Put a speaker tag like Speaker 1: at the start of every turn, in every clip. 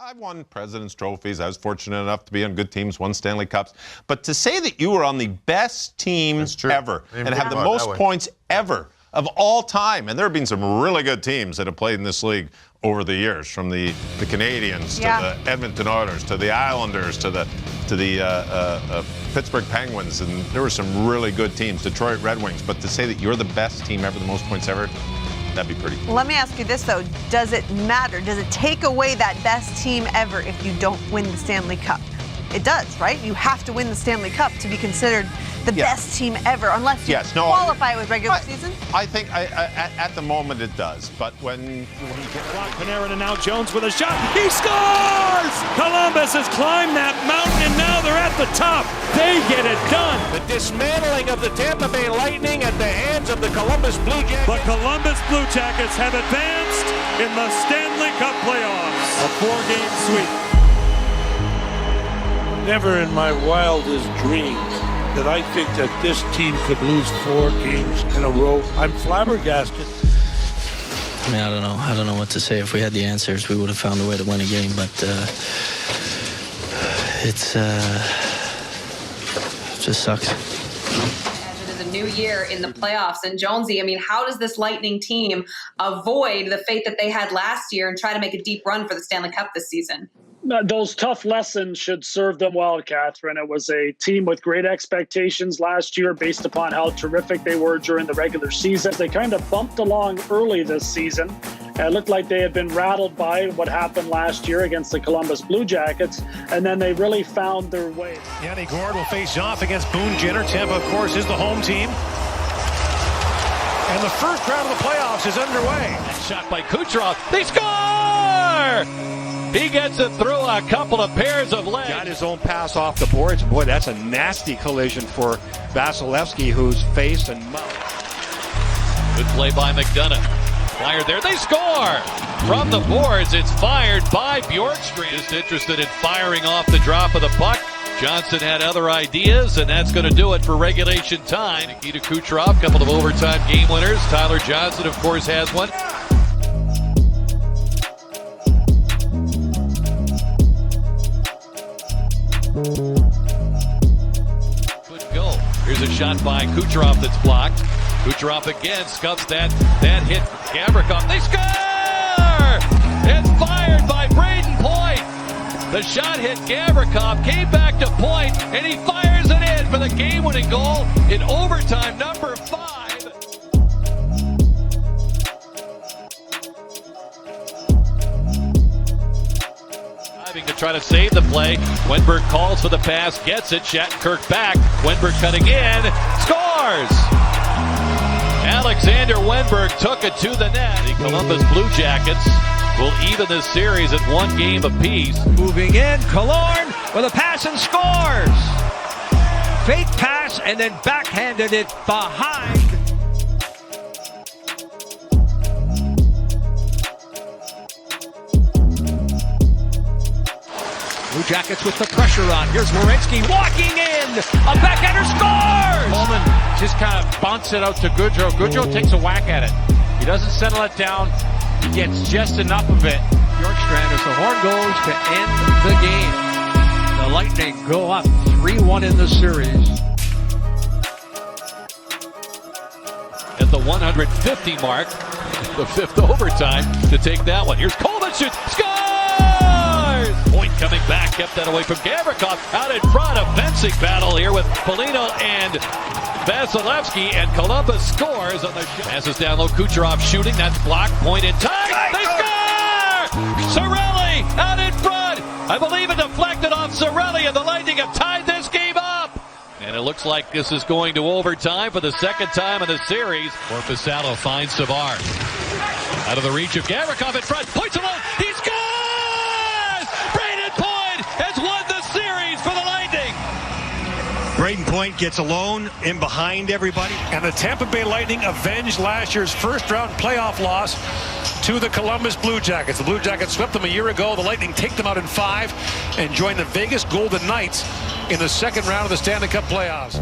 Speaker 1: I've won President's Trophies. I was fortunate enough to be on good teams, won Stanley Cups. But to say that you were on the best team ever and have the most points ever of all time, and there have been some really good teams that have played in this league over the years, from the Canadians to the Edmonton Oilers to the Islanders to the Pittsburgh Penguins, and there were some really good teams, Detroit Red Wings. But to say that you're the best team ever, the most points ever, that'd be pretty cool.
Speaker 2: Let me ask you this, though. Does it matter? Does it take away that best team ever if you don't win the Stanley Cup? It does, right? You have to win the Stanley Cup to be considered the best team ever, unless you qualify with regular season.
Speaker 1: I think at the moment it does, but when you get
Speaker 3: Panarin, and now Jones with a shot, he scores! Columbus has climbed that mountain, and now they're at the top. They get it done.
Speaker 4: The dismantling of the Tampa Bay Lightning at the hands of the Columbus Blue Jackets.
Speaker 3: The Columbus Blue Jackets have advanced in the Stanley Cup playoffs. A 4-game sweep.
Speaker 5: Never in my wildest dreams that I think that this team could lose 4 games in a row. I'm flabbergasted.
Speaker 6: I mean, I don't know what to say. If we had the answers, we would have found a way to win a game. But it just sucks.
Speaker 7: It is a new year in the playoffs. And Jonesy, I mean, how does this Lightning team avoid the fate that they had last year and try to make a deep run for the Stanley Cup this season?
Speaker 8: Those tough lessons should serve them well, Catherine. It was a team with great expectations last year based upon how terrific they were during the regular season. They kind of bumped along early this season. It looked like they had been rattled by what happened last year against the Columbus Blue Jackets, and then they really found their way.
Speaker 4: Yanni Gourde will face off against Boone Jenner. Tampa, of course, is the home team. And the first round of the playoffs is underway.
Speaker 9: Shot by Kucherov. They score! He gets it through a couple of pairs of legs.
Speaker 4: Got his own pass off the boards. Boy, that's a nasty collision for Vasilevsky, whose face and mouth.
Speaker 9: Good play by McDonough. Fired there. They score! From the boards, it's fired by Bjorkstrand. Just interested in firing off the drop of the puck. Johnson had other ideas, and that's going to do it for regulation time. Nikita Kucherov, couple of overtime game winners. Tyler Johnson, of course, has one. Good goal. Here's a shot by Kucherov that's blocked. Kucherov again scuffs that hit Gavrikov. They score! It's fired by Braden Point. The shot hit Gavrikov, came back to Point, and he fires it in for the game-winning goal in overtime number 5. To try to save the play. Wenberg calls for the pass, gets it. Shattenkirk back. Wenberg cutting in. Scores! Alexander Wenberg took it to the net. The Columbus Blue Jackets will even this series at 1 game apiece.
Speaker 10: Moving in, Killorn with a pass and scores! Fake pass and then backhanded it behind. Blue Jackets with the pressure on. Here's Werenski walking in. A backhander scores!
Speaker 11: Coleman just kind of bounces it out to Goodrow. Goodrow takes a whack at it. He doesn't settle it down. He gets just enough of it.
Speaker 10: Bjorkstrand, as the horn goes to end the game. The Lightning go up 3-1 in the series.
Speaker 9: At the 150 mark, the 5th overtime to take that one. Here's Coleman shoots. Scores! Point coming back, kept that away from Gavrikov. Out in front, a fencing battle here with Polino and Vasilevsky, and Columbus scores on the passes down low. Kucherov shooting, that's blocked. Point in time. They score! Cirelli out in front. I believe it deflected off Cirelli, and the Lightning have tied this game up. And it looks like this is going to overtime for the second time in the series. Korpisalo finds Savard. Out of the reach of Gavrikov in front. Points alone. He scores! Braden Point has won the series for the Lightning.
Speaker 4: Braden Point gets alone in behind everybody. And the Tampa Bay Lightning avenged last year's first-round playoff loss to the Columbus Blue Jackets. The Blue Jackets swept them a year ago. The Lightning take them out in 5 and join the Vegas Golden Knights in the second round of the Stanley Cup playoffs.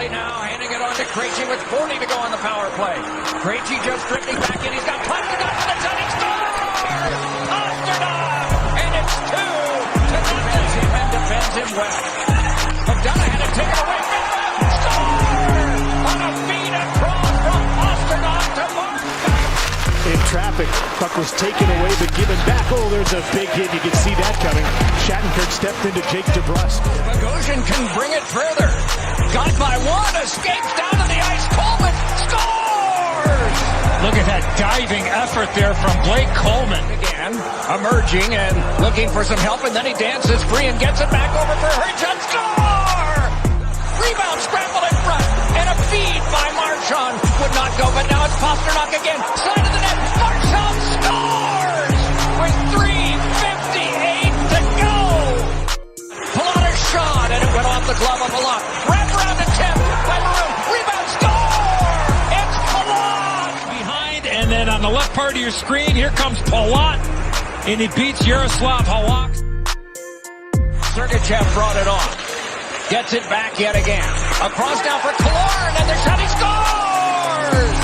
Speaker 10: Stanley now handing it on to Krejci with 40 to go on the power play. Krejci just drifting back in. He's got Pasternak for the shot. He scores! Pasternak! And it's 2-0. And defends him well. McDonough had to take it away. Score! On a feed across from Pasternak to Mark.
Speaker 3: In traffic, puck was taken away but given back. Oh, there's a big hit. You can see that coming. Shattenkirk stepped into Jake DeBrusk.
Speaker 10: Bogosian can bring it further. Got by one, escapes down to the ice. Coleman scores!
Speaker 11: Look at that diving effort there from Blake Coleman.
Speaker 10: Again, emerging and looking for some help, and then he dances free and gets it back over for Hurricane. Score! Rebound scramble in front, and a feed by Marchand would not go, but now it's Pasternak again. Side of the net, Marchand scores! With 3:58 to go! Palat shot, and it went off the glove of Palat. Wrap around the tip by Maroon. Rebound score! It's Palat!
Speaker 11: Behind, and then on the left part of your screen, here comes Palat, and he beats Yaroslav Halak.
Speaker 10: Sergachev brought it on. Gets it back yet again. Across now for Killorn, and the shot, he scores!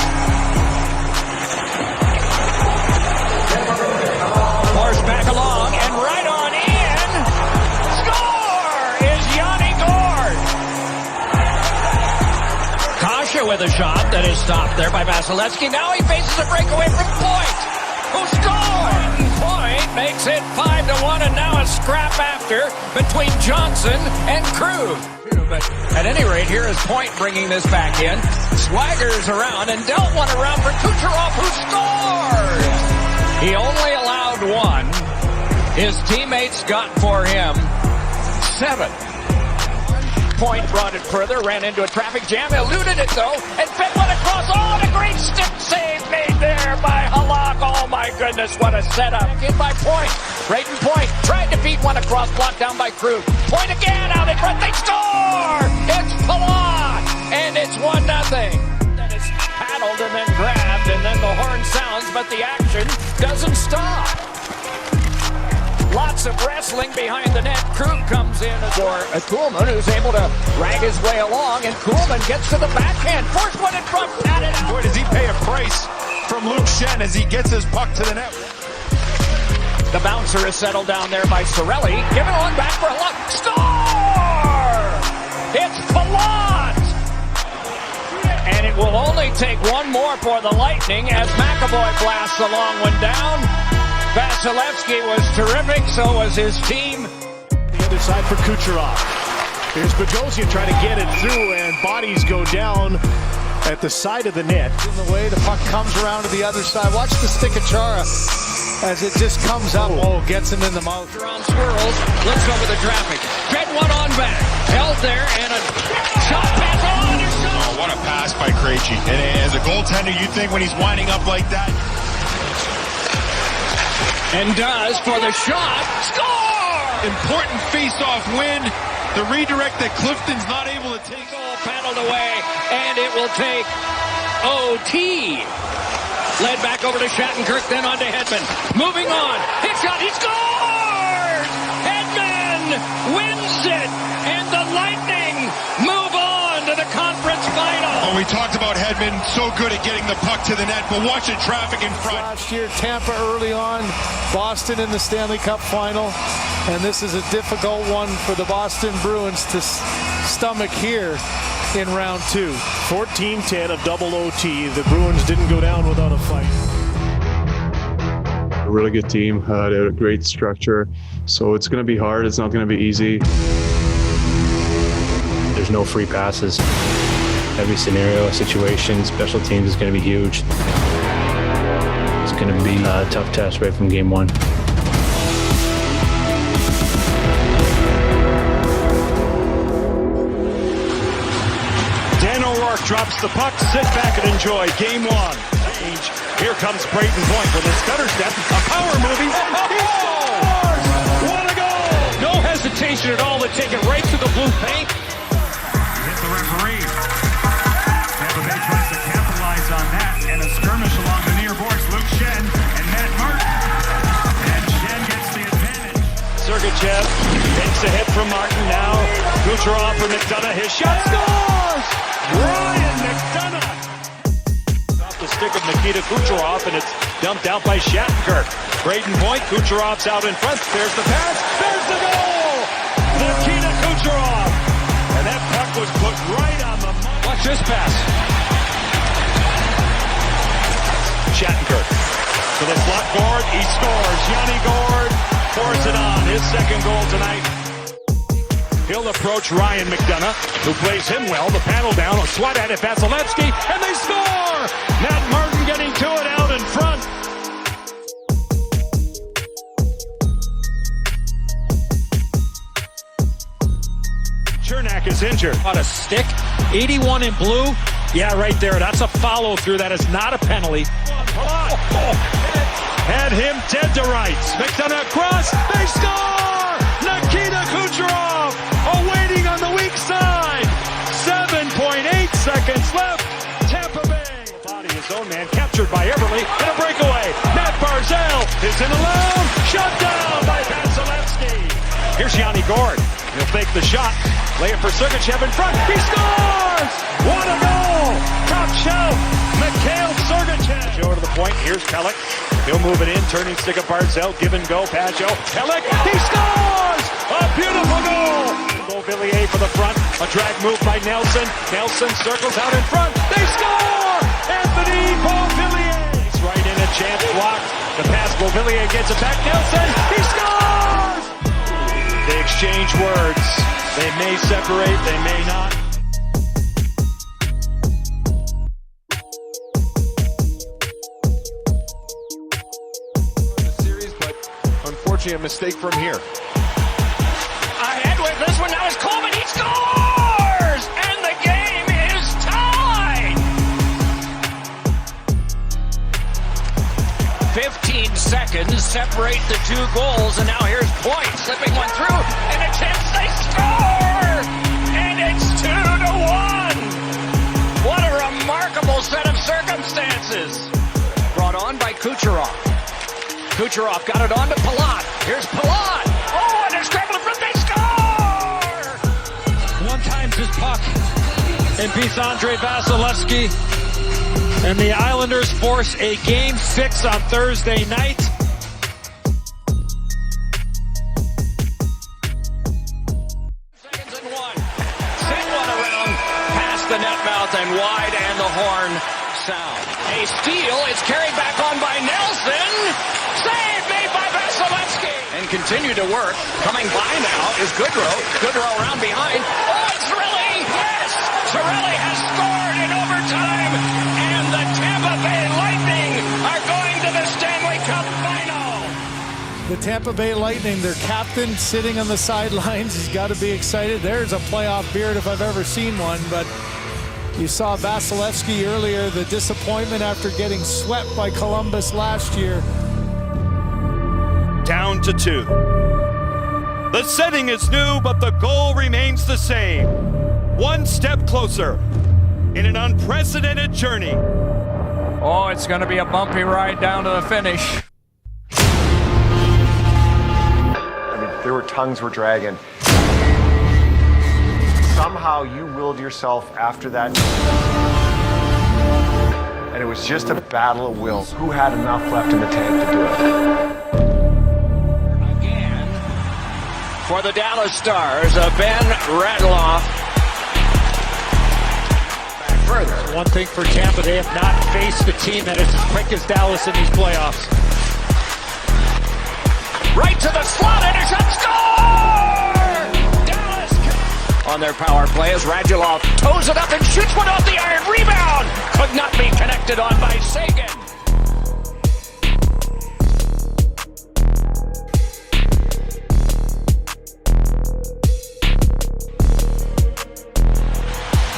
Speaker 10: Forced back along, and right on in. Score is Yanni Gord. Kasha with a shot that is stopped there by Vasilevsky. Now he faces a breakaway from Point, who scored! Point makes it 5-1, and now a scrap after between Johnson and Krug. But at any rate, here is Point bringing this back in. Swaggers around and dealt one around for Kucherov, who scores! He only allowed one. His teammates got for him 7. Point brought it further, ran into a traffic jam, eluded it though, and fed one across. Oh, and a great stick save made there by Halak. Oh my goodness, what a setup. In by Point. Brayden Point tried to beat one across, blocked down by Krug. Point again, out in front, they score! It's Palat, and it's 1-0. Then it's paddled and then grabbed, and then the horn sounds, but the action doesn't stop. Lots of wrestling behind the net. Krug comes in for Kuhlman, who's able to drag his way along, and Kuhlman gets to the backhand. First one in front, at it out.
Speaker 3: Boy, does he pay a price from Luke Schenn as he gets his puck to the net.
Speaker 10: The bouncer is settled down there by Cirelli. Giving one back for Halak. Score! It's Palat! And it will only take one more for the Lightning as McAvoy blasts the long one down. Vasilevsky was terrific, so was his team.
Speaker 3: The other side for Kucherov. Here's Bogosian trying to get it through, and bodies go down at the side of the net.
Speaker 12: In the way, the puck comes around to the other side. Watch the stick of Chara as it just comes up. Oh, gets him in the mouth.
Speaker 10: On swirls, looks over the traffic. Fed one on back. Held there, and a shot pass on.
Speaker 13: Oh, what a pass by Krejci. And as a goaltender, you think when he's winding up like that.
Speaker 10: And does for the shot. Score!
Speaker 13: Important face-off win. The redirect that Clifton's not able to take.
Speaker 10: Goal paddled away, and it will take OT. Led back over to Shattenkirk, then on to Hedman. Moving on. Hit shot. He scores! Hedman wins it, and the Lightning move on to the conference final.
Speaker 13: Oh, we talked about Hedman, so good at getting the puck to the net, but watch the traffic in front.
Speaker 12: Last year, Tampa early on, Boston in the Stanley Cup final, and this is a difficult one for the Boston Bruins to stomach here in round 2.
Speaker 3: 14-10 of double OT. The Bruins didn't go down without a fight.
Speaker 14: A really good team. They had a great structure. So it's going to be hard. It's not going to be easy. There's no free passes. Every scenario, situation, special teams is going to be huge. It's going to be a tough test right from game 1.
Speaker 3: Drops the puck, sit back and enjoy game 1. Here comes Brayden Point with a stutter step, a power movie. What a goal!
Speaker 11: No hesitation at all to take it right to the blue paint.
Speaker 15: Hit the referee. Tampa Bay tries to capitalize on that, and a skirmish along the near boards. Luke Schenn and Matt Martin. And Schenn gets the advantage.
Speaker 3: Sergachev takes a hit from Martin now. Kucherov for McDonough. His shot scores! Ryan McDonough! Off the stick of Nikita Kucherov, and it's dumped out by Shattenkirk. Braden Point, Kucherov's out in front. There's the pass. There's the goal! Nikita Kucherov! And that puck was put right on the money. Watch this pass. Shattenkirk to the slot Gord. He scores. Yanni Gord pours it on. His second goal tonight. He'll approach Ryan McDonough, who plays him well. The paddle down, a swat at it, Vasilevsky, and they score! Matt Martin getting to it out in front. Chernak is injured. On a stick, 81 in blue. Yeah, right there. That's a follow through. That is not a penalty. Had him dead to rights. McDonough cross. They score! Nikita Kucherov awaiting on the weak side. 7.8 seconds left. Tampa Bay. Body his own man captured by Everly and a breakaway. Matt Barzal is in alone. Shut down by Vasilevsky. Here's Yanni Gord. He'll fake the shot. Lay it for Sergachev in front. He scores! What a goal! Top shelf. Mikhail Sergachev. Over to the point. Here's Pelech. He'll move it in. Turning stick of Barzal. Give and go. Pageau. Pelech. He scores! A beautiful goal! Beauvillier for the front. A drag move by Nelson. Nelson circles out in front. They score! Anthony Beauvillier. He's right in a chance block. The pass. Beauvillier gets it back. Nelson. He scores! They exchange words. They may separate. They may not.
Speaker 13: A mistake from here.
Speaker 10: Ahead with this one now is Coleman. He scores! And the game is tied! 15 seconds separate the two goals, and now here's Point slipping one through, and a chance they score! And it's 2-1! What a remarkable set of circumstances! Brought on by Kucherov. Kucherov got it on to Palat. Here's Palat. Oh, and they're scrambling from they score!
Speaker 3: One times his puck. And beats Andre Vasilevsky. And the Islanders force a Game 6 on Thursday night.
Speaker 10: Seconds and one. Send one around past the net mouth and wide, and the horn sound. A steal. It's carried back on by Nelson. Save made by Vasilevsky. And continue to work. Coming by now is Goodrow. Goodrow around behind. Oh, it's Cirelli! Yes! Cirelli has scored in overtime. And the Tampa Bay Lightning are going to the Stanley Cup final.
Speaker 12: The Tampa Bay Lightning, their captain sitting on the sidelines. He's got to be excited. There's a playoff beard if I've ever seen one. But you saw Vasilevsky earlier, the disappointment after getting swept by Columbus last year.
Speaker 3: Down to 2. The setting is new, but the goal remains the same. One step closer in an unprecedented journey.
Speaker 10: Oh, it's going to be a bumpy ride down to the finish.
Speaker 16: I mean, there were tongues were dragging. Somehow you willed yourself after that. And it was just a battle of wills. Who had enough left in the tank to do it?
Speaker 10: For the Dallas Stars, Ben Radloff. Back further.
Speaker 3: One thing for Tampa, they have not faced a team that is as quick as Dallas in these playoffs.
Speaker 10: Right to the slot, and it's a score! Dallas on their power play as Radulov toes it up and shoots one off the iron. Rebound! Could not be connected on by Sagan.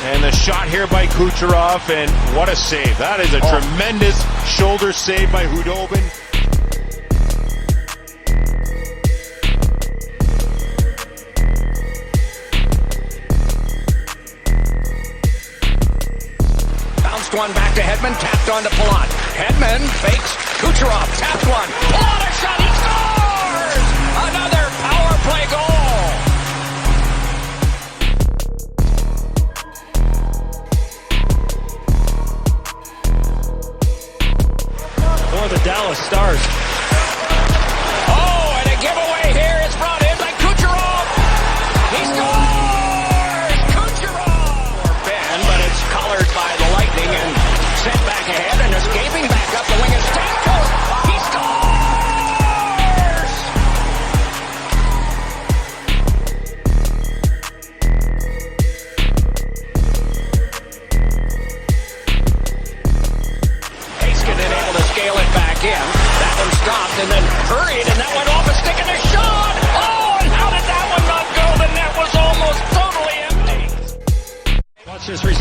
Speaker 13: And the shot here by Kucherov, and what a save. That is a tremendous shoulder save by Hudobin.
Speaker 10: Bounced one back to Hedman, tapped on to Palat. Hedman fakes, Kucherov tapped one. Palat a shot, he scores! Another power play goal!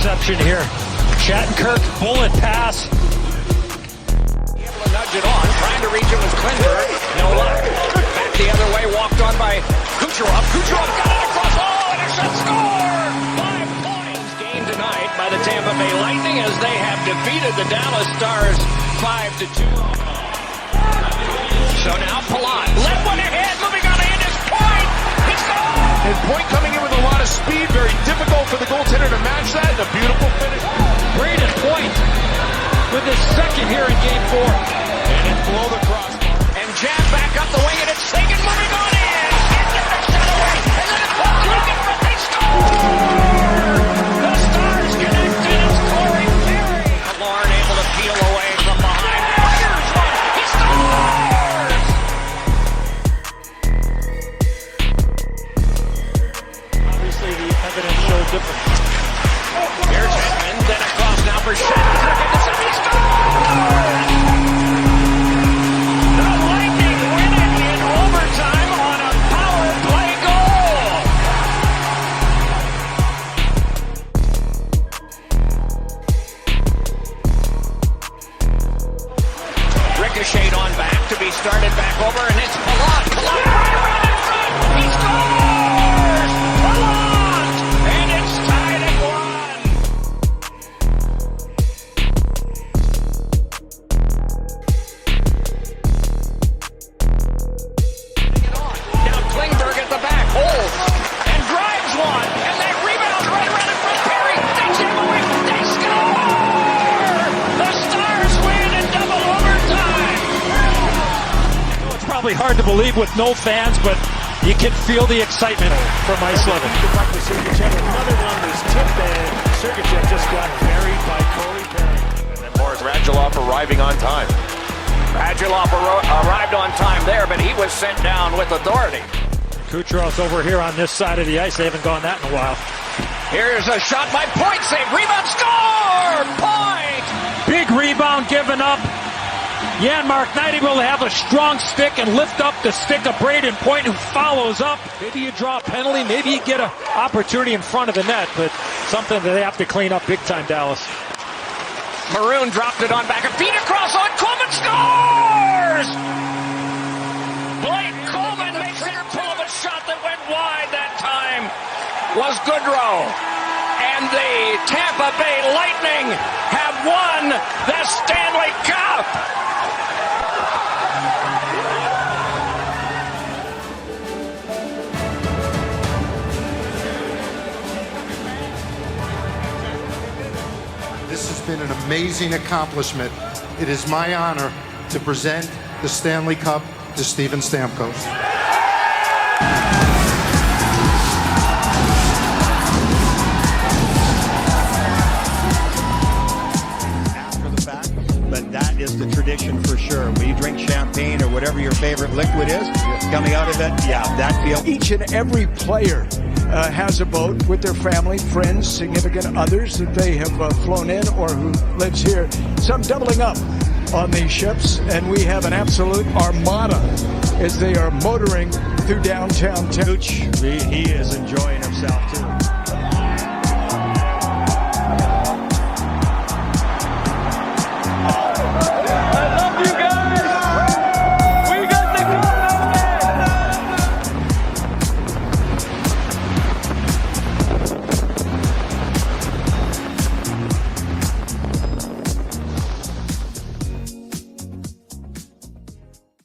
Speaker 10: interception here. Shattenkirk, bullet pass. Able to nudge it on, trying to reach it was Klingberg. No luck. Back the other way, walked on by Kucherov. Kucherov got it across. Oh, and a shot score! 5 points gained tonight by the Tampa Bay Lightning as they have defeated the Dallas Stars 5-2. So now Palat led one ahead, moving on in his Point. He scores!
Speaker 13: And Point coming in with a lot of speed, very difficult for the goaltender to match that. And a beautiful finish.
Speaker 10: Braden Point with his second here in Game 4.
Speaker 13: And it's below the crossbar.
Speaker 10: And jab back up the wing, and it's Sagan moving on in. And shot away, and then it's broken, but they score! The Stars connected as Corey Perry. Lorne able to peel away from behind. Fires one, he scores! Obviously the evidence showed different. Here's Edmonds, then across now for Shattenkirk, and the he scores! The Lightning win it in overtime on a power play goal! Ricocheted on back to be started back over, and it's Palat. Palat right around in front! He scores! Palat! And it's tied at 1. Now Klingberg at the back, holds, and drives one, and that rebound right around in front. Perry, they chip away, they score! The Stars win in double overtime! It's probably hard to believe with no fans, but you can feel the excitement from Ice 11.
Speaker 15: Another one was tipped, and Sergachev just got buried by Corey Perry.
Speaker 13: And Boris Radulov arriving on time.
Speaker 10: Radulov arrived on time there, but he was sent down with authority. Kucherov's over here on this side of the ice. They haven't gone that in a while. Here's a shot by Point. Save. Rebound. Score! Point! Big rebound given up. Janmark not able to have a strong stick and lift up the stick of Braden Point, who follows up. Maybe you draw a penalty. Maybe you get an opportunity in front of the net, but something that they have to clean up big time, Dallas. Maroon dropped it on back. A feed across on Coleman. Scores! Blake Coleman makes it. Pull of a shot that went wide that time was Goodrow. And the Tampa Bay Lightning have won the Stanley Cup.
Speaker 17: This has been an amazing accomplishment. It is my honor to present the Stanley Cup to Steven Stamkos.
Speaker 18: After the fact, but that is the tradition for sure. When you drink champagne or whatever your favorite liquid is, coming out of it, yeah, that feels.
Speaker 19: Each and every player has a boat with their family, friends, significant others that they have flown in or who lives here. Some doubling up on these ships, and we have an absolute armada as they are motoring through downtown.
Speaker 18: He is enjoying himself too.